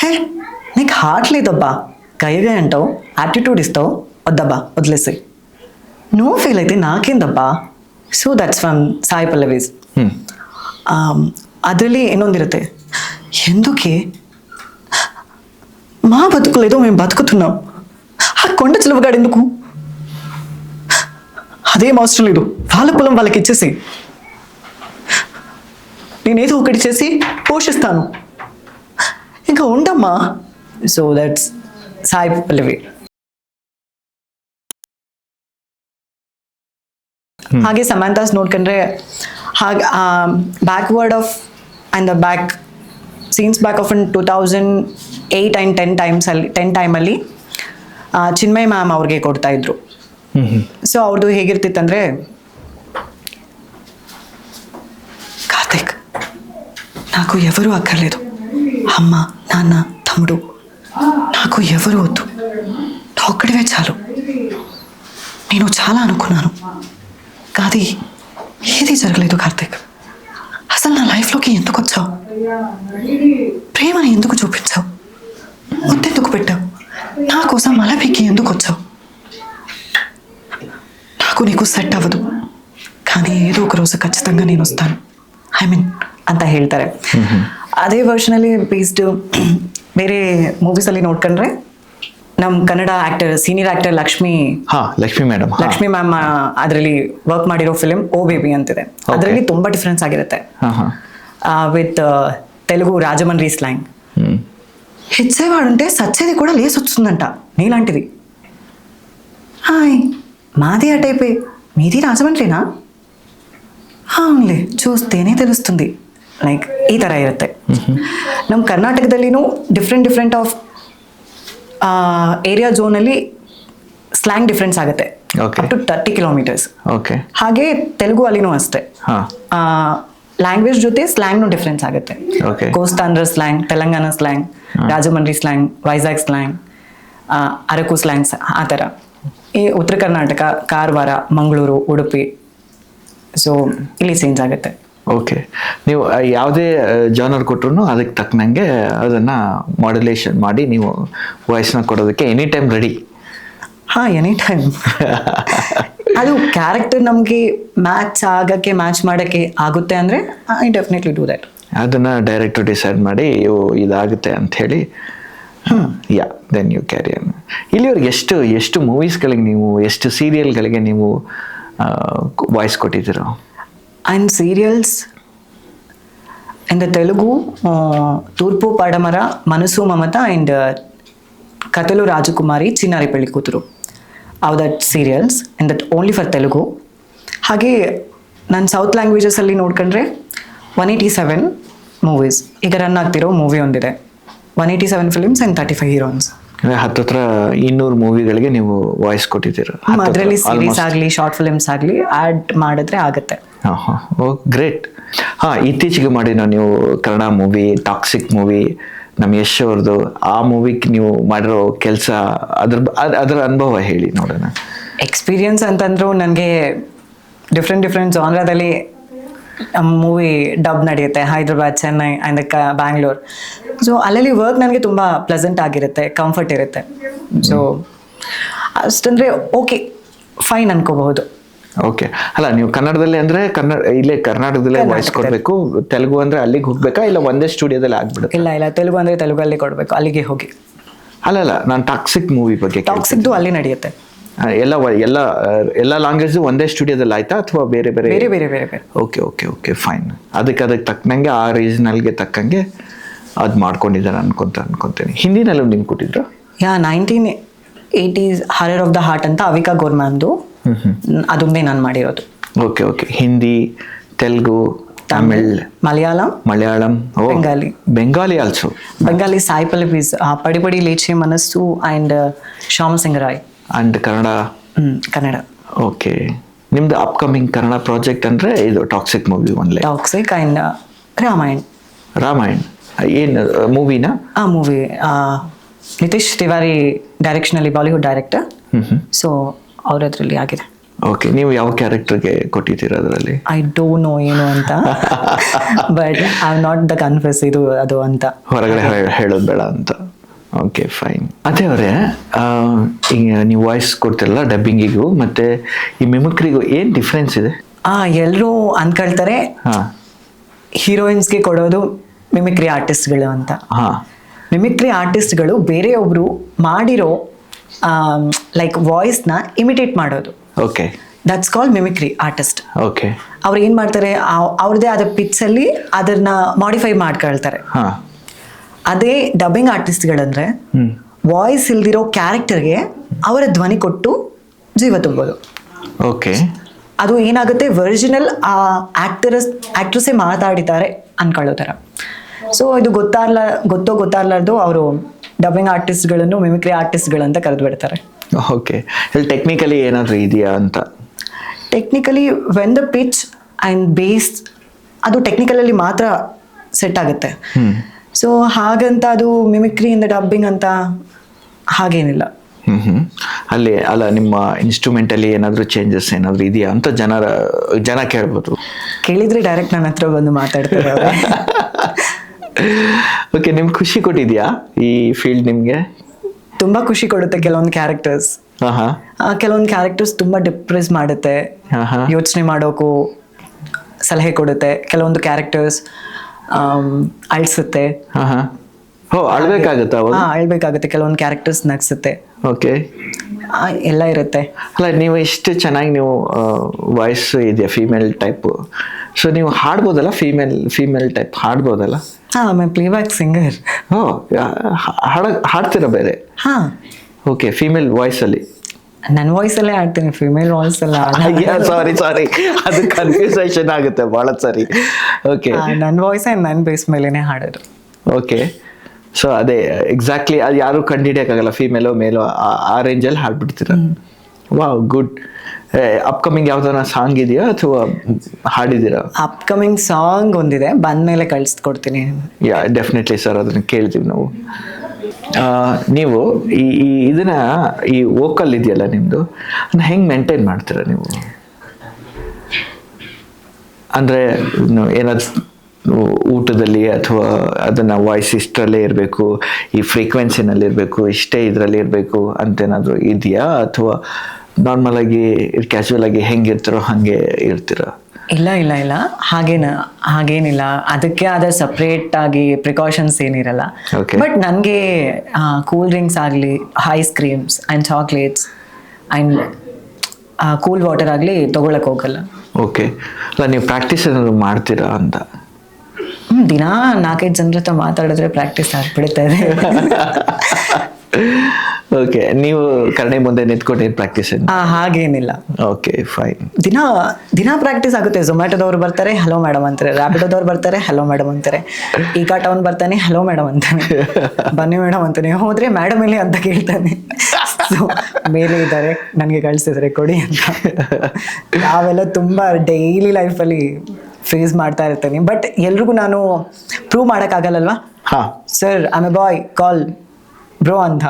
హే నీకు హార్ట్ లేదబ్బా, గయగా అంటావు, యాటిట్యూడ్ ఇస్తావు, వద్దబ్బా వదిలేసి. నువ్వు ఫీల్ అయితే నాకేందబ్బా. So that's from Sai Pallavi's. ಅದರಲ್ಲಿ ಇನ್ನೊಂದಿರುತ್ತೆ, ఎందుకే మా బతుకులేదో మేము బతుకుతున్నాం, ఆ కొండ చిలువగాడు ఎందుకు, అదేం అవసరం లేదు, వాళ్ళ పొలం వాళ్ళకి ఇచ్చేసి నేనేదో ఒకటి చేసి పోషిస్తాను, ఇంకా ఉండమ్మా. So that's Sai Pallavi. ಹಾಗೆ ಸಮಾಂತಾಸ್ ನೋಡ್ಕೊಂಡ್ರೆ ಹಾಗೆ backward of and the back scenes back of in 2008 and 10 ಟೈಮಲ್ಲಿ ಚಿನ್ಮಯ್ ಮ್ಯಾಮ್ ಅವ್ರಿಗೆ ಕೊಡ್ತಾಯಿದ್ರು. ಸೊ ಅವ್ರದ್ದು ಹೇಗಿರ್ತಿತ್ತಂದರೆ, కార్తిక్ నాకు ఎవరు అక్కర్లేదు, అమ్మ నాన్న తమ్ముడు నాకు ఎవరు వద్దు, నువ్వు ఒక్కడివే చాలు. నేను చాలా అనుకున్నాను, కాదు ఏది జరగలేదు. కార్తిక్ అసలు నా లైఫ్లోకి ఎందుకు వచ్చావు, ప్రేమని ఎందుకు చూపించావు, ముద్దెందుకు పెట్టావు, నా కోసం అలపికి ఎందుకు వచ్చావు. నాకు నీకు సెట్ అవ్వదు, కానీ ఏదో ఒక రోజు ಖచ్చితంగా నేను వస్తాను, ಐ ಮೀನ್ ಅಂತ ಹೇಳ್ತಾರೆ. ಅದೇ ವರ್ಷನಲ್ಲಿ ಬೇಸ್ಡ್ ಬೇರೆ ಮೂವೀಸಲ್ಲಿ ನೋಡ್ಕೊಂಡ್ರೆ ನಮ್ಮ Kannada actor senior actor Lakshmi ma'am ಅದರಲ್ಲಿ ವರ್ಕ್ ಮಾಡಿರೋ ಫಿಲ್ಮ್ ಓ ಬೇಬಿ ಅಂತಿದೆ. ಅದರಲ್ಲಿ ತುಂಬಾ ಡಿಫ್ರೆನ್ಸ್ ಆಗಿರುತ್ತೆ విత్ తెలుగు రాజమండ్రి స్లాంగ్. హెచ్చేవాడుంటే సచ్చేది కూడా లేసి వస్తుందంట నీలాంటిది. హాయ్ మాది ఆ టైపే, మీది రాజమండ్రినా, అవునులే చూస్తేనే తెలుస్తుంది, ಲೈಕ್ ಈ ಥರ ಇರುತ್ತೆ. ನಮ್ಮ ಕರ್ನಾಟಕದಲ್ಲಿನೂ ಡಿಫ್ರೆಂಟ್ ಆಫ್ ಏರಿಯಾ ಝೋನಲ್ಲಿ ಸ್ಲ್ಯಾಂಗ್ ಡಿಫ್ರೆನ್ಸ್ ಆಗುತ್ತೆ, ಅಪ್ ಟು 30 ಕಿಲೋಮೀಟರ್ಸ್. ಹಾಗೆ ತೆಲುಗು ಅಲ್ಲಿನೂ ಅಷ್ಟೇ, ಲ್ಯಾಂಗ್ವೇಜ್ ಜೊತೆ ಸ್ಲ್ಯಾಂಗ್ನು ಡಿಫ್ರೆನ್ಸ್ ಆಗುತ್ತೆ. Kostandhra slang, Telangana slang, Rajahmundry slang, Vizag slang, Araku slangs, ಆ ಥರ. ಈ ಉತ್ತರ ಕರ್ನಾಟಕ, ಕಾರವಾರ, ಮಂಗಳೂರು, ಉಡುಪಿ, ಸೊ ಇಲ್ಲಿ ಚೇಂಜ್ ಆಗುತ್ತೆ. ಓಕೆ, ನೀವು ಯಾವುದೇ ಜಾನರ್ ಕೊಟ್ಟರು ಅದಕ್ಕೆ ತಕ್ಕನಂಗೆ ಅದನ್ನು ಮಾಡ್ಯುಲೇಷನ್ ಮಾಡಿ ನೀವು ವಾಯ್ಸ್ನ ಕೊಡೋದಕ್ಕೆ ಎನಿ ಟೈಮ್ ರೆಡಿ. ಹಾಂ, ಎನಿ ಟೈಮ್. ಅದು ಕ್ಯಾರೆಕ್ಟರ್ ನಮಗೆ ಮ್ಯಾಚ್ ಮಾಡೋಕ್ಕೆ ಆಗುತ್ತೆ ಅಂದರೆ ಐ ಡೆಫಿನೆಟ್ಲಿ ಡೂ ದ್ಯಾಟ್. ಅದನ್ನು ಡೈರೆಕ್ಟರ್ ಡಿಸೈಡ್ ಮಾಡಿ ಇದಾಗುತ್ತೆ ಅಂಥೇಳಿ, yeah then you carry on. ಇಲ್ಲಿವರೆಗೆ ಎಷ್ಟು ಮೂವೀಸ್ಗಳಿಗೆ ನೀವು, ಎಷ್ಟು ಸೀರಿಯಲ್ಗಳಿಗೆ ನೀವು ವಾಯ್ಸ್ ಕೊಟ್ಟಿದ್ದೀರೋ? And serials in the Telugu Toorpu Padamara, మనసు మమత అండ్ కథలు రాజకుమారి, చిన్నారి పెళ్లి కూతురు, ಅವ್ that serials in that only for Telugu. ಹಾಗೆ ನಾನು ಸೌತ್ ಲ್ಯಾಂಗ್ವೇಜಸಲ್ಲಿ ನೋಡ್ಕೊಂಡ್ರೆ 187 ಮೂವೀಸ್ ಈಗ ರನ್ ಆಗ್ತಿರೋ ಮೂವಿ ಒಂದಿದೆ, 187 ಫಿಲ್ಮ್ಸ್ ಆ್ಯಂಡ್ 35 ಹೀರೋಯಿನ್ಸ್. ಹತ್ರ 200 ಮೂವಿಗಳಿಗೆ ನೀವು ವಾಯ್ಸ್ ಕೊಟ್ಟಿದ್ದೀರ. ಅದರಲ್ಲಿ ಸೀರೀಸ್ ಆಗಲಿ ಶಾರ್ಟ್ ಫಿಲ್ಮ್ಸ್ ಆಗಲಿ ಆ್ಯಡ್ ಮಾಡಿದ್ರೆ ಆಗುತ್ತೆ. ಓ ಗ್ರೇಟ್. ಇತ್ತೀಚೆಗೆ ಮಾಡಿರೋ ನೀವು ಕನ್ನಡ ಮೂವಿ ಟಾಕ್ಸಿಕ್ ಮೂವಿ, ನಮ್ಮ ಯಶ್ ಅವ್ರದ್ದು, ಆ ಮೂವಿಗೆ ನೀವು ಮಾಡಿರೋ ಕೆಲಸ, ಅದರ ಅನುಭವ ಹೇಳಿ ನೋಡೋಣ. ಎಕ್ಸ್ಪೀರಿಯನ್ಸ್ ಅಂತಂದ್ರು ನನಗೆ ಡಿಫ್ರೆಂಟ್ ಜಾನ್ರದಲ್ಲಿ ಮೂವಿ ಡಬ್ ನಡೆಯುತ್ತೆ, ಹೈದ್ರಾಬಾದ್, ಚೆನ್ನೈ ಆ್ಯಂಡ್ ಬ್ಯಾಂಗ್ಳೂರ್. ಸೊ ಅಲ್ಲಲ್ಲಿ ವರ್ಕ್ ನನಗೆ ತುಂಬ ಪ್ಲೆಸೆಂಟ್ ಆಗಿರುತ್ತೆ, ಕಂಫರ್ಟ್ ಇರುತ್ತೆ. ಸೊ ಅಷ್ಟಂದರೆ ಓಕೆ ಫೈನ್ ಅನ್ಕೋಬಹುದು. ಓಕೆ, ಅಲ್ಲ ನೀವು ಕನ್ನಡದಲ್ಲಿ ಅಂದರೆ ಇಲ್ಲೇ ಕರ್ನಾಟಕದಲ್ಲೇ ವಾಯ್ಸ್ ಕೊಡಬೇಕು, ತೆಲುಗು ಅಂದರೆ ಅಲ್ಲಿಗೆ ಹೋಗ್ಬೇಕಾ, ಇಲ್ಲ ಒಂದೇ ಸ್ಟುಡಿಯೋದಲ್ಲಿ ಆಗ್ಬಿಡುತ್ತೆ? ಇಲ್ಲ ತೆಲುಗು ಅಂದರೆ ತೆಲುಗಲ್ಲಿ ಕೊಡಬೇಕು, ಅಲ್ಲಿಗೆ ಹೋಗಿ. ಅಲ್ಲ ನಾನು ಟಾಕ್ಸಿಕ್ ಮೂವಿ ಬಗ್ಗೆ. ಟಾಕ್ಸಿಕ್ದು ಅಲ್ಲಿ ನಡೆಯುತ್ತೆ. ಎಲ್ಲ ಲ್ಯಾಂಗ್ವೇಜ್ ಒಂದೇ ಸ್ಟುಡಿಯೋದಲ್ಲಿ ಆಯ್ತಾ ಅಥವಾ ಬೇರೆ ಬೇರೆ? Okay fine. ಅದಕ್ಕೆ ತಕ್ಕನಂಗೆ ಆ ರೀಜನಲ್ಗೆ ತಕ್ಕಂಗೆ ಅದು ಮಾಡ್ಕೊಂಡಿದ್ದಾರೆ ಅನ್ಕೊಂತೇನೆ. ಹಿಂದಿನಲ್ಲೂ ನಿಮ್ಗೆ ಕೊಟ್ಟಿದ್ರು? 1980s horror of the heart ಅಂತ ಅವಿಕಾ ಗೌರ್ ಮ್ಯಾಮ್ದು, ಅದೊಂದೇ ನಾನು ಮಾಡಿರೋದು. Okay. Hindi, Telugu, Tamil, Malayalam, Bengali also. Bengali Sai Pallavi's, Padi Padi Leche Manasu and Shyam Singha Roy. And Kannada. Okay, ನಿಮ್ದು ಅಪ್ಕಮಿಂಗ್ ಕನ್ನಡ ಪ್ರಾಜೆಕ್ಟ್ ಅಂದರೆ ಇದು Toxic movie only? Toxic and Ramayan. ಏನು ಮೂವಿನ? ಆ ಮೂವಿ ನಿತೀಶ್ ತಿವಾರಿ ಡೈರೆಕ್ಷನಲ್ಲಿ, ಬಾಲಿವುಡ್ ಡೈರೆಕ್ಟರ್. ಸೊ ಅವ್ರ ಅದರಲ್ಲಿ ಆಗಿದೆ. ಓಕೆ, ನೀವು ಯಾವ ಕ್ಯಾರೆಕ್ಟರ್ಗೆ ಕೊಟ್ಟಿದ್ದೀರಾ ಅದರಲ್ಲಿ? ಐ ಡೋಂಟ್ ನೋ ಏನು ಅಂತ, but I not the confuse ಇದು ಅದು ಅಂತ ಹೊರಗಡೆ ಹೇಳೋದು ಬೇಡ ಅಂತ. Okay fine. ಅದೇ ಅವರೇ, ಈಗ ನೀವು ವಾಯ್ಸ್ ಕೊಡ್ತಿರಲ್ಲ ಡಬ್ಬಿಂಗಿಗೂ ಮತ್ತೆ ಈ ಮಿಮಿಕ್ರಿಗೂ ಏನು ಡಿಫ್ರೆನ್ಸ್ ಇದೆ? ಎಲ್ಲರೂ ಅನ್ಕೊಳ್ತಾರೆ ಹಾಂ, ಹೀರೋಯಿನ್ಸ್ಗೆ ಕೊಡೋದು ಮಿಮಿಕ್ರಿ ಆರ್ಟಿಸ್ಟ್ಗಳು ಅಂತ. ಹಾಂ, ಮಿಮಿಕ್ರಿ ಆರ್ಟಿಸ್ಟ್ಗಳು ಬೇರೆಯೊಬ್ರು ಮಾಡಿರೋ ಲೈಕ್ ವಾಯ್ಸ್ನ ಇಮಿಟೇಟ್ ಮಾಡೋದು. Okay, that's called mimicry artist. Okay, ಅವ್ರು ಏನು ಮಾಡ್ತಾರೆ, ಅವ್ರದ್ದೇ ಆದ ಪಿಚ್ಚಲ್ಲಿ ಅದನ್ನ ಮಾಡಿಫೈ ಮಾಡ್ಕೊಳ್ತಾರೆ. ಹಾಂ, ಅದೇ ಡಬ್ಬಿಂಗ್ ಆರ್ಟಿಸ್ಟ್ಗಳಂದ್ರೆ ಹ್ಞೂ, ವಾಯ್ಸ್ ಇಲ್ದಿರೋ ಕ್ಯಾರೆಕ್ಟರ್ಗೆ ಅವರ ಧ್ವನಿ ಕೊಟ್ಟು ಜೀವ ತುಂಬೋದು. ಓಕೆ, ಅದು ಏನಾಗುತ್ತೆ, ಒರಿಜಿನಲ್ ಆ ಆಕ್ಟ್ರೆಸ್ಸೇ ಮಾತಾಡಿದ್ದಾರೆ ಅನ್ಕೊಳ್ಳೋ ಥರ. ಸೊ ಇದು ಗೊತ್ತಾಗ್ಲಾರ್ದು ಅವರು ಡಬ್ಬಿಂಗ್ ಆರ್ಟಿಸ್ಟ್ಗಳನ್ನು ಮಿಮಿಕ್ರಿ ಆರ್ಟಿಸ್ಟ್ಗಳಂತ ಕರೆದು ಬಿಡ್ತಾರೆ. ಓಕೆ, ಇಲ್ಲಿ ಟೆಕ್ನಿಕಲಿ ಏನಾದರೂ ಇದೆಯಾ ಅಂತ? Technically when the pitch and base ಅದು ಟೆಕ್ನಿಕಲಲ್ಲಿ ಮಾತ್ರ ಸೆಟ್ ಆಗುತ್ತೆ. ಸೊ ಹಾಗಂತ ಅದು ಮಿಮಿಕ್ರಿಯಿಂದ ಡಬ್ಬಿಂಗ್ ಅಂತ ಹಾಗೇನಿಲ್ಲ. ಅಲ್ಲಿ ಅಲ್ಲ, ನಿಮ್ಮ ಇನ್ಸ್ಟ್ರೂಮೆಂಟಲ್ಲಿ ಏನಾದರೂ ಚೇಂಜಸ್ ಏನಾದರೂ ಇದೆಯಾ ಅಂತ ಜನ ಕೇಳ್ಬೋದು. ಕೇಳಿದ್ರೆ ಡೈರೆಕ್ಟ್ ನನ್ನ ಹತ್ರ ಬಂದು ಮಾತಾಡ್ತಾರೆ. ಓಕೆ, ನಿಮ್ಗೆ ಖುಷಿ ಕೊಟ್ಟಿದ್ಯಾ ಈ ಫೀಲ್ಡ್? ನಿಮಗೆ ತುಂಬ ಖುಷಿ ಕೊಡುತ್ತೆ. ಕೆಲವೊಂದು ಕ್ಯಾರೆಕ್ಟರ್ಸ್ ತುಂಬ ಡಿಪ್ರೆಸ್ ಮಾಡುತ್ತೆ, ಯೋಚನೆ ಮಾಡೋಕ್ಕೂ ಸಲಹೆ ಕೊಡುತ್ತೆ. ಕೆಲವೊಂದು ಕ್ಯಾರೆಕ್ಟರ್ಸ್ ಅಳ್ಸುತ್ತೆ. ಅಳ್ಬೇಕಾಗುತ್ತೆ. ಅಳ್ಬೇಕಾಗುತ್ತೆ. ಕೆಲವೊಂದು ಕ್ಯಾರೆಕ್ಟರ್ಸ್ ನಗ್ಸುತ್ತೆ. ಓಕೆ, ಎಲ್ಲ ಇರುತ್ತೆ. ಅಲ್ಲ, ನೀವು ಎಷ್ಟು ಚೆನ್ನಾಗಿ ನೀವು ವಾಯ್ಸ್ ಇದೆಯಾ ಫೀಮೇಲ್ ಟೈಪು, ಸೊ ನೀವು ಹಾಡ್ಬೋದಲ್ಲ, ಫೀಮೇಲ್ ಟೈಪ್ ಹಾಡ್ಬೋದಲ್ಲ? Playback singer. ಹಾಡ್ತೀರಾ ಬೇರೆ? ಓಕೆ, ಫೀಮೇಲ್ ವಾಯ್ಸಲ್ಲಿ? ನನ್ನ ವಾಯ್ಸಲ್ಲೇ ಹಾಡ್ತೀನಿ, ಫಿಮೇಲ್ ವಾಯ್ಸಲ್ಲ. ಸಾರಿ, ಅದು ಕನ್ಫ್ಯೂಸೇಷನ್ ಆಗುತ್ತೆ ಭಾಳ ಸರಿ. ಓಕೆ, ನನ್ನ ವಾಯ್ಸ್ ನನ್ನ ಬೇಸ್ ಮೇಲೇನೆ ಹಾಡೋದು. ಓಕೆ, ಸೊ ಅದೇ ಎಕ್ಸಾಕ್ಟ್ಲಿ ಅದು ಯಾರು ಕಂಡುಹಿಡಿಯೋಕ್ಕಾಗಲ್ಲ, ಫೀಮೇಲೋ ಮೇಲೋ ಆ ರೇಂಜಲ್ಲಿ ಹಾಡ್ಬಿಡ್ತೀರ. Wow, good. ಅಪ್ಕಮಿಂಗ್ ಯಾವ್ದಾನ ಸಾಂಗ್ ಇದೆಯಾ ಅಥವಾ ಹಾಡಿದ್ದೀರಾ? ಅಪ್ಕಮಿಂಗ್ ಸಾಂಗ್ ಒಂದಿದೆ, ಬಂದ್ಮೇಲೆ ಕಳಿಸ್ಕೊಡ್ತೀನಿ. ಡೆಫಿನೆಟ್ಲಿ ಸರ್, ಅದನ್ನು ಕೇಳ್ತೀವಿ ನಾವು. ನೀವು ಇದನ್ನ ಈ ವೋಕಲ್ ಇದೆಯಲ್ಲ ನಿಮ್ಮದು, ಅದನ್ನ ಹೆಂಗೆ ಮೇಂಟೈನ್ ಮಾಡ್ತೀರಾ ನೀವು? ಅಂದರೆ ಏನಾದ್ರು ಊಟದಲ್ಲಿ ಅಥವಾ ಅದನ್ನು ವಾಯ್ಸ್ ಇಷ್ಟರಲ್ಲೇ ಇರಬೇಕು, ಈ ಫ್ರೀಕ್ವೆನ್ಸಿನಲ್ಲಿ ಇರಬೇಕು, ಇಷ್ಟೇ ಇದರಲ್ಲಿ ಇರಬೇಕು ಅಂತೇನಾದರೂ ಇದೆಯಾ, ಅಥವಾ ನಾರ್ಮಲ್ ಆಗಿ ಕ್ಯಾಶುವಲ್ ಆಗಿ ಹೆಂಗಿರ್ತೀರೋ ಹಾಗೆ ಇರ್ತೀರಾ? ಇಲ್ಲ, ಹಾಗೇನಿಲ್ಲ. ಅದಕ್ಕೆ ಆದ ಸಪ್ರೇಟ್ ಆಗಿ ಪ್ರಿಕಾಷನ್ಸ್ ಏನಿರಲ್ಲ. ಬಟ್ ನನಗೆ ಕೂಲ್ ಡ್ರಿಂಕ್ಸ್ ಆಗಲಿ, ice creams and chocolates and cool water ಆಗಲಿ ತೊಗೊಳಕ್ಕೆ ಹೋಗಲ್ಲ. ಓಕೆ, ಅಲ್ಲ ನೀವು ಪ್ರಾಕ್ಟೀಸ್ ಏನಾದ್ರು ಮಾಡ್ತೀರಾ ಅಂತ? ದಿನ 4-5 ಜನರ ಹತ್ರ ಮಾತಾಡಿದ್ರೆ ಪ್ರಾಕ್ಟೀಸ್ ಆಗ್ಬಿಡುತ್ತೆ. ಓಕೆ, ನೀವು ಕನ್ನಡ ಮುಂದೆ ನಿಂತ್ಕೊಂಡು ಏನು ಪ್ರಾಕ್ಟೀಸ್? ಹಾಗೇನಿಲ್ಲ. Okay, fine. ದಿನ ಪ್ರಾಕ್ಟೀಸ್ ಆಗುತ್ತೆ. ಝೊಮ್ಯಾಟೋದವ್ರು ಬರ್ತಾರೆ, ಹಲೋ ಮೇಡಮ್ ಅಂತಾರೆ. ರ್ಯಾಪಿಡೋದವ್ರು ಬರ್ತಾರೆ, ಹಲೋ ಮೇಡಮ್ ಅಂತಾರೆ. ಈಕಾ ಟೌನ್ ಬರ್ತಾನೆ, ಹಲೋ ಮೇಡಮ್ ಅಂತಾನೆ. ಬನ್ನಿ ಮೇಡಮ್ ಅಂತಾನೆ. ಹೋದ್ರೆ ಮೇಡಮ್ ಇಲ್ಲಿ ಅಂತ ಕೇಳ್ತಾನೆ. ಮೇಲೆ ಇದ್ದಾರೆ, ನನಗೆ ಕಳಿಸಿದ್ರೆ ಕೊಡಿ ಅಂತ. ನಾವೆಲ್ಲ ತುಂಬ ಡೈಲಿ ಲೈಫಲ್ಲಿ ಫೇಸ್ ಮಾಡ್ತಾ ಇರ್ತೇನೆ. ಬಟ್ ಎಲ್ರಿಗೂ ನಾನು ಪ್ರೂವ್ ಮಾಡೋಕ್ಕಾಗಲ್ಲಲ್ವಾ. Sir I am a boy, call bro ಅಂತ.